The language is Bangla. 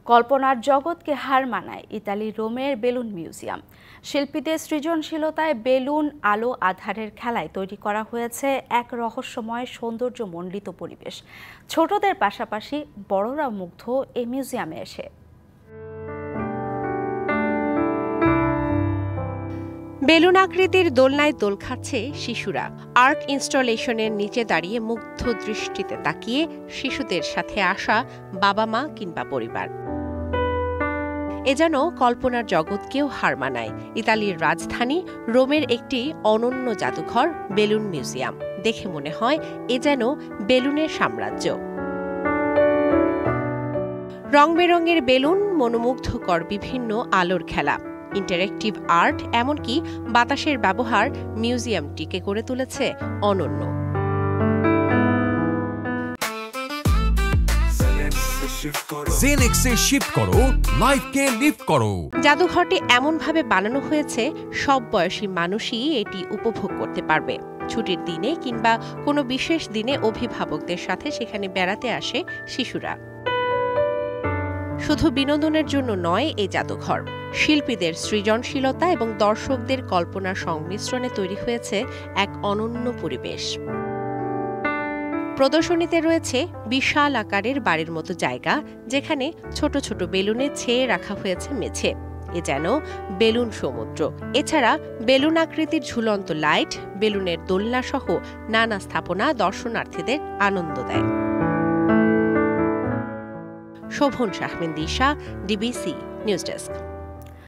কল্পনার জগৎকে হার মানায় ইতালি রোমের বেলুন মিউজিয়াম। শিল্পীদের সৃজনশীলতায় বেলুন আলো আধারের খেলায় তৈরি করা হয়েছে এক রহস্যময় সৌন্দর্যমণ্ডিত পরিবেশ। ছোটদের পাশাপাশি বড়রা মুগ্ধ এই মিউজিয়ামে এসে। বেলুন আকৃতির দোলনায় দোল খাচ্ছে শিশুরা। আর্ট ইনস্টলেশনের নিচে দাঁড়িয়ে মুগ্ধ দৃষ্টিতে তাকিয়ে শিশুদের সাথে আসা বাবা মা কিংবা পরিবার। এ যেন কল্পনার জগৎকেও হার মানায়। ইতালির রাজধানী রোমের একটি অনন্য জাদুঘর বেলুন মিউজিয়াম। দেখে মনে হয় এ যেন বেলুনের সাম্রাজ্য। রং বেরঙের বেলুন, মনোমুগ্ধকর বিভিন্ন আলোর খেলা, ইন্টারেক্টিভ আর্ট, এমনকি বাতাসের ব্যবহার মিউজিয়ামটিকে করে তুলেছে অনন্য। জেনেক্সে শিফট করো, লাইফকে লিফট করো। জাদুঘরটি এমনভাবে বানানো হয়েছে সব বয়সী মানুষই এটি উপভোগ করতে পারবে। ছুটির দিনে কিংবা কোনো বিশেষ দিনে অভিভাবকদের সাথে সেখানে বেড়াতে আসে শিশুরা। শুধু বিনোদনের জন্য নয় এই জাদুঘর, শিল্পীদের সৃজনশীলতা এবং দর্শকদের কল্পনার সংমিশ্রণে তৈরি হয়েছে এক অনন্য পরিবেশ। প্রদর্শনীতে রয়েছে বিশাল আকারের বাড়ির মতো জায়গা, যেখানে ছোট ছোট বেলুনে ছেয়ে রাখা হয়েছে মেঝে। এ যেন বেলুন সমুদ্র। এছাড়া বেলুন আকৃতির ঝুলন্ত লাইট, বেলুনের দোলনা সহ নানা স্থাপনা দর্শনার্থীদের আনন্দ দেয়। শোভন শাহমিন দিশা, ডিবিসি নিউজ ডেস্ক।